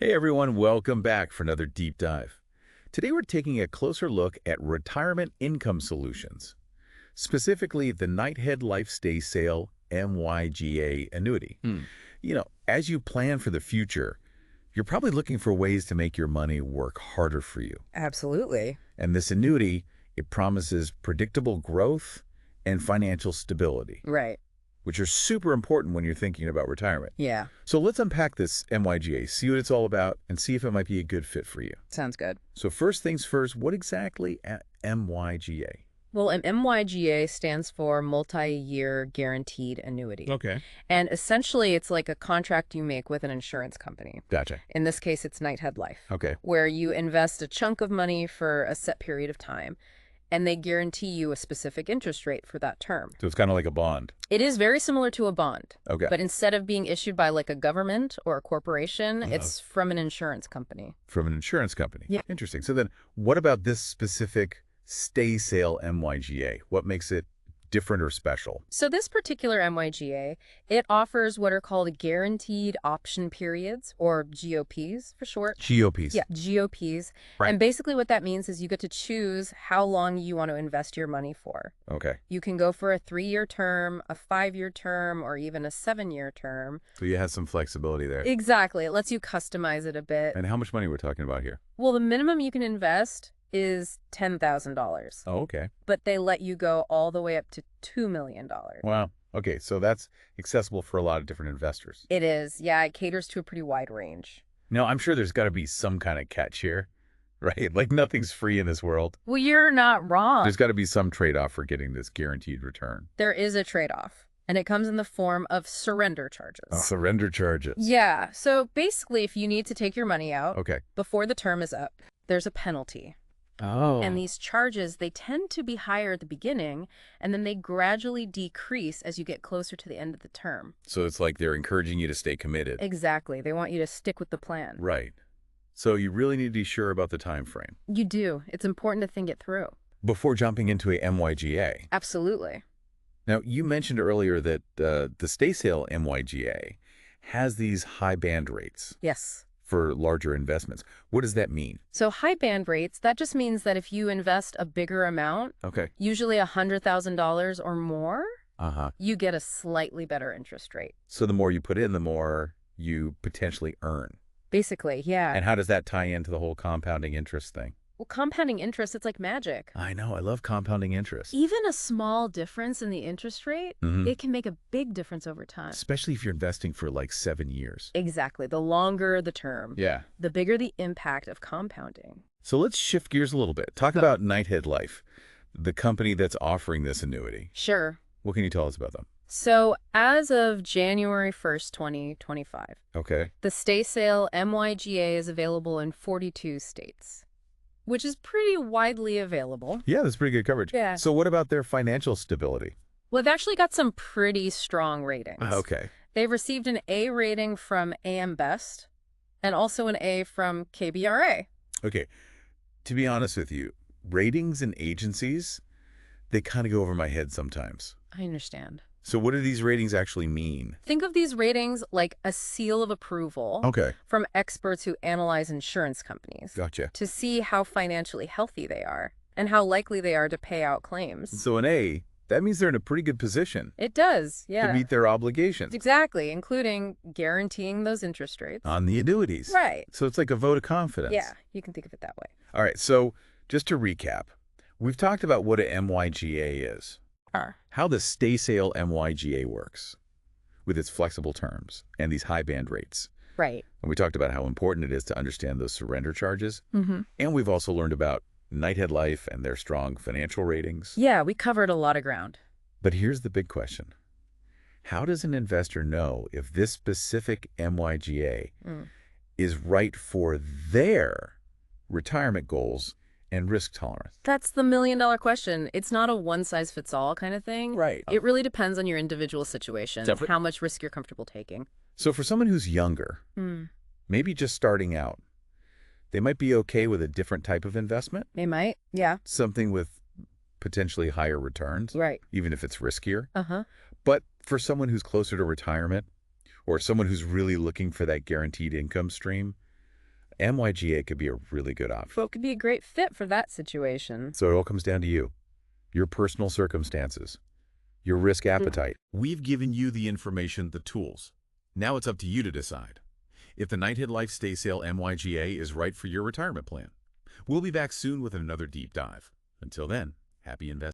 Hey everyone, welcome back for another deep dive. Today we're taking a closer look at retirement income solutions, specifically the Knighthead Life Staysail MYGA annuity. As you plan for the future, you're probably looking for ways to make your money work harder for you. Absolutely. And this annuity, it promises predictable growth and financial stability, Right. which are super important when you're thinking about retirement. Yeah. So let's unpack this MYGA, see what it's all about, and see if it might be a good fit for you. Sounds good. So first things first, what exactly MYGA? Well, an MYGA stands for Multi-Year Guaranteed Annuity. Okay. And essentially, it's like a contract you make with an insurance company. Gotcha. In this case, it's Knighthead Life. Okay. Where you invest a chunk of money for a set period of time, and they guarantee you a specific interest rate for that term. So it's kind of like a bond. It is very similar to a bond. Okay. But instead of being issued by like a government or a corporation, it's from an insurance company. From an insurance company. Yeah. Interesting. So then what about this specific Staysail MYGA? What makes it different or special? So this particular MYGA, it offers what are called guaranteed option periods, or GOPs for short. GOPs. Yeah, GOPs. Right. And basically what that means is you get to choose how long you want to invest your money for. Okay. You can go for a 3-year term, a 5-year term, or even a 7-year term. So you have some flexibility there. Exactly. It lets you customize it a bit. And how much money we're talking about here? Well, the minimum you can invest is $10,000. Oh, okay. But they let you go all the way up to $2 million. Wow. Okay, so that's accessible for a lot of different investors. It is. Yeah, it caters to a pretty wide range. Now, I'm sure there's got to be some kind of catch here, right? Like nothing's free in this world. Well, you're not wrong. There's got to be some trade-off for getting this guaranteed return. There is a trade-off, and it comes in the form of surrender charges. Surrender charges. Yeah, so basically if you need to take your money out Okay. before the term is up, there's a penalty. Oh. And these charges, they tend to be higher at the beginning, and then they gradually decrease as you get closer to the end of the term. So it's like they're encouraging you to stay committed. Exactly. They want you to stick with the plan. Right. So you really need to be sure about the time frame You do. It's important to think it through. before jumping into a MYGA. Absolutely. Now, you mentioned earlier that the Staysail MYGA has these high band rates Yes. for larger investments. What does that mean? So high band rates, that just means that if you invest a bigger amount, Okay. usually $100,000 or more, Uh-huh. you get a slightly better interest rate. So the more you put in, the more you potentially earn. Basically, yeah. And how does that tie into the whole compounding interest thing? Well, compounding interest, it's like magic. I know. I love compounding interest. Even a small difference in the interest rate, Mhm. it can make a big difference over time. Especially if you're investing for like 7 years. Exactly. The longer the term, Yeah. the bigger the impact of compounding. So let's shift gears a little bit. Talk about Knighthead Life, the company that's offering this annuity. Sure. What can you tell us about them? So as of January 1st, 2025, Okay. the Staysail MYGA is available in 42 states, which is pretty widely available. Yeah, that's pretty good coverage. Yeah. So what about their financial stability? Well, they've actually got some pretty strong ratings. Okay. They've received an A rating from AM Best and also an A from KBRA. Okay. To be honest with you, ratings and agencies, they kind of go over my head sometimes. I understand. So what do these ratings actually mean? Think of these ratings like a seal of approval Okay. from experts who analyze insurance companies Gotcha. to see how financially healthy they are and how likely they are to pay out claims. So an A, that means they're in a pretty good position It does, to yeah. meet their obligations Exactly, including guaranteeing those interest rates. on the annuities. Right. So it's like a vote of confidence. Yeah, you can think of it that way. All right. So just to recap, we've talked about what a MYGA is, how the Staysail MYGA works with its flexible terms and these high band rates. Right. And we talked about how important it is to understand those surrender charges. Mm-hmm. And we've also learned about Knighthead Life and their strong financial ratings. Yeah, we covered a lot of ground. But here's the big question. How does an investor know if this specific MYGA is right for their retirement goals and risk tolerance? That's the million-dollar question. It's not a one-size-fits-all kind of thing. Right. It really depends on your individual situation, Definitely. how much risk you're comfortable taking. So for someone who's younger, maybe just starting out, they might be okay with a different type of investment, They might. Yeah. something with potentially higher returns, Right. even if it's riskier. Uh-huh. But for someone who's closer to retirement or someone who's really looking for that guaranteed income stream, MYGA could be a really good option. What could be a great fit for that situation? So it all comes down to you, your personal circumstances, your risk appetite. We've given you the information, the tools. Now it's up to you to decide if the Knighthead Life Staysail MYGA is right for your retirement plan. We'll be back soon with another deep dive. Until then, happy investing.